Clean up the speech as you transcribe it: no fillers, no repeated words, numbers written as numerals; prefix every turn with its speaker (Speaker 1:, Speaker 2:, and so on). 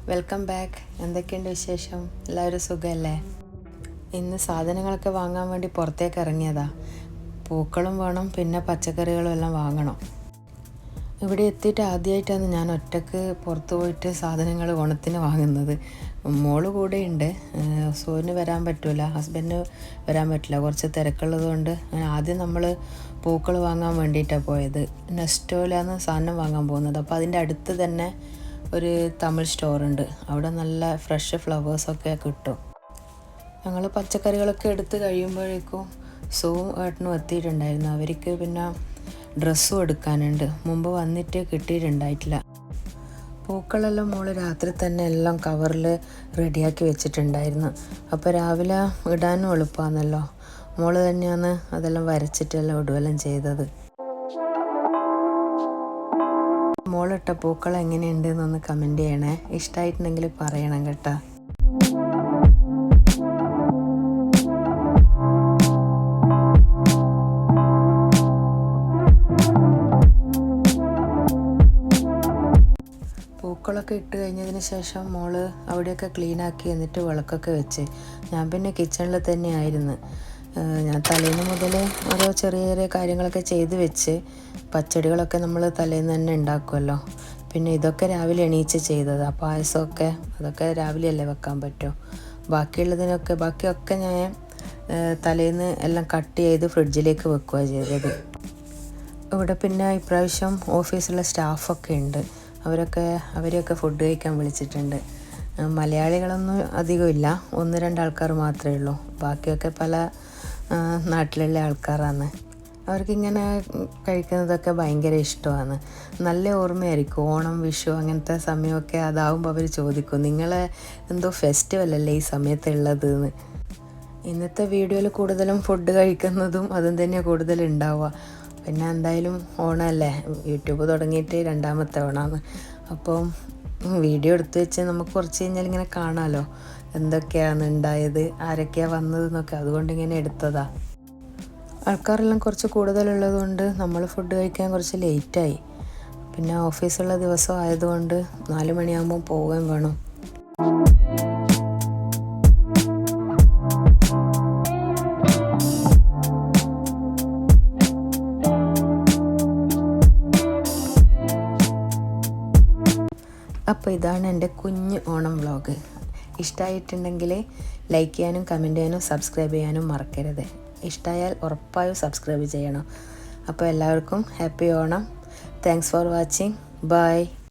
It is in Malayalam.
Speaker 1: Welcome back. എന്തൊക്കെയുണ്ട് വിശേഷം? എല്ലാവരും സുഖമല്ലേ? ഇന്ന് സാധനങ്ങളൊക്കെ വാങ്ങാൻ വേണ്ടി പുറത്തേക്ക് ഇറങ്ങിയതാ. പൂക്കളും വേണം, പിന്നെ പച്ചക്കറികളും എല്ലാം വാങ്ങണം. ഇവിടെ എത്തിയിട്ട് ആദ്യമായിട്ടാണ് ഞാൻ ഒറ്റക്ക് പുറത്ത് പോയിട്ട് സാധനങ്ങൾ ഓണത്തിന് വാങ്ങുന്നത്. മോള് കൂടെ ഉണ്ട്. സോന് വരാൻ പറ്റില്ല, ഹസ്ബൻഡിന് വരാൻ പറ്റില്ല, കുറച്ച് തിരക്കുള്ളത് കൊണ്ട്. ആദ്യം നമ്മൾ പൂക്കൾ വാങ്ങാൻ വേണ്ടിയിട്ടാണ് പോയത്. നെസ്റ്റോയിലാണ് സാധനം വാങ്ങാൻ പോകുന്നത്. അപ്പോൾ അതിൻ്റെ അടുത്ത് തന്നെ ഒരു തമിഴ് സ്റ്റോറുണ്ട്. അവിടെ നല്ല ഫ്രഷ് ഫ്ലവേഴ്സൊക്കെ കിട്ടും. ഞങ്ങൾ പച്ചക്കറികളൊക്കെ എടുത്ത് കഴിയുമ്പോഴേക്കും സോവും ഏട്ടനും എത്തിയിട്ടുണ്ടായിരുന്നു. അവർക്ക് പിന്നെ ഡ്രസ്സും എടുക്കാനുണ്ട്. മുമ്പ് വന്നിട്ട് കിട്ടിയിട്ടുണ്ടായിട്ടില്ല. പൂക്കളെല്ലാം മോള് രാത്രി തന്നെ എല്ലാം കവറിൽ റെഡിയാക്കി വെച്ചിട്ടുണ്ടായിരുന്നു. അപ്പോൾ രാവിലെ ഇടാനും എളുപ്പമാണല്ലോ. മോള് തന്നെയാണ് അതെല്ലാം വരച്ചിട്ടെല്ലാം ഇടുകയെല്ലാം ചെയ്തത്. മോളിട്ട പൂക്കൾ എങ്ങനെയുണ്ട് എന്നൊന്ന് കമൻറ്റ് ചെയ്യണേ. ഇഷ്ടമായിട്ടുണ്ടെങ്കിൽ പറയണം കേട്ടോ. പൂക്കളൊക്കെ ഇട്ട് കഴിഞ്ഞതിന് ശേഷം മോള് അവിടെയൊക്കെ ക്ലീനാക്കി എന്നിട്ട് വിളക്കൊക്കെ വെച്ച്. ഞാൻ പിന്നെ കിച്ചണിൽ തന്നെയായിരുന്നു. ഞാൻ തലേന്ന് മുതൽ ഓരോ ചെറിയ ചെറിയ കാര്യങ്ങളൊക്കെ ചെയ്ത് വെച്ച്. പച്ചടികളൊക്കെ നമ്മൾ തലേന്ന് തന്നെ ഉണ്ടാക്കുമല്ലോ. പിന്നെ ഇതൊക്കെ രാവിലെ എണീച്ച് ചെയ്തതാണ്. പായസമൊക്കെ അതൊക്കെ രാവിലെയല്ലേ വെക്കാൻ പറ്റും. ബാക്കിയൊക്കെ ഞാൻ തലേന്ന് എല്ലാം കട്ട് ചെയ്ത് ഫ്രിഡ്ജിലേക്ക് വെക്കുകയാണ് ചെയ്തത്. ഇവിടെ പിന്നെ ഇപ്രാവശ്യം ഓഫീസിലെ സ്റ്റാഫൊക്കെ ഉണ്ട്. അവരെയൊക്കെ ഫുഡ് കഴിക്കാൻ വിളിച്ചിട്ടുണ്ട്. മലയാളികളൊന്നും അധികമില്ല, 1-2 ആൾക്കാർ മാത്രമേ ഉള്ളൂ. ബാക്കിയൊക്കെ പല നാട്ടിലുള്ള ആൾക്കാരാണ്. അവർക്കിങ്ങനെ കഴിക്കുന്നതൊക്കെ ഭയങ്കര ഇഷ്ടമാണ്. നല്ല ഓർമ്മയായിരിക്കും. ഓണം, വിഷു അങ്ങനത്തെ സമയമൊക്കെ അതാവുമ്പോൾ അവർ ചോദിക്കും, നിങ്ങളെ എന്തോ ഫെസ്റ്റിവൽ അല്ലേ ഈ സമയത്തുള്ളത് എന്ന്. ഇന്നത്തെ വീഡിയോയിൽ കൂടുതലും ഫുഡ് കഴിക്കുന്നതും അതും തന്നെയാണ് കൂടുതലുണ്ടാവുക. പിന്നെ എന്തായാലും ഓണമല്ലേ, യൂട്യൂബ് തുടങ്ങിയിട്ട് 2ാമത്തെ ഓണമാണ്. അപ്പോൾ വീഡിയോ എടുത്ത് വെച്ച് നമുക്ക് കുറച്ച് കഴിഞ്ഞാൽ ഇങ്ങനെ കാണാമല്ലോ എന്തൊക്കെയാണ് ഉണ്ടായത്, ആരൊക്കെയാണ് വന്നതെന്നൊക്കെ. അതുകൊണ്ട് ഇങ്ങനെ എടുത്തതാണ്. ആൾക്കാരെല്ലാം കുറച്ച് കൂടുതലുള്ളത് കൊണ്ട് നമ്മൾ ഫുഡ് കഴിക്കാൻ കുറച്ച് ലേറ്റായി. പിന്നെ ഓഫീസുള്ള ദിവസം ആയതുകൊണ്ട് 4 മണിയാകുമ്പോൾ പോവുകയും വേണം. അപ്പോൾ ഇതാണ് എൻ്റെ കുഞ്ഞ് ഓണം വ്ളോഗ്. ഇഷ്ടമായിട്ടുണ്ടെങ്കിൽ ലൈക്ക് ചെയ്യാനും കമൻറ്റ് ചെയ്യാനും സബ്സ്ക്രൈബ് ചെയ്യാനും മറക്കരുത്. ഇഷ്ടമായാൽ ഉറപ്പായും സബ്സ്ക്രൈബ് ചെയ്യണം. അപ്പോൾ എല്ലാവർക്കും happy Onam. Thanks for watching. By.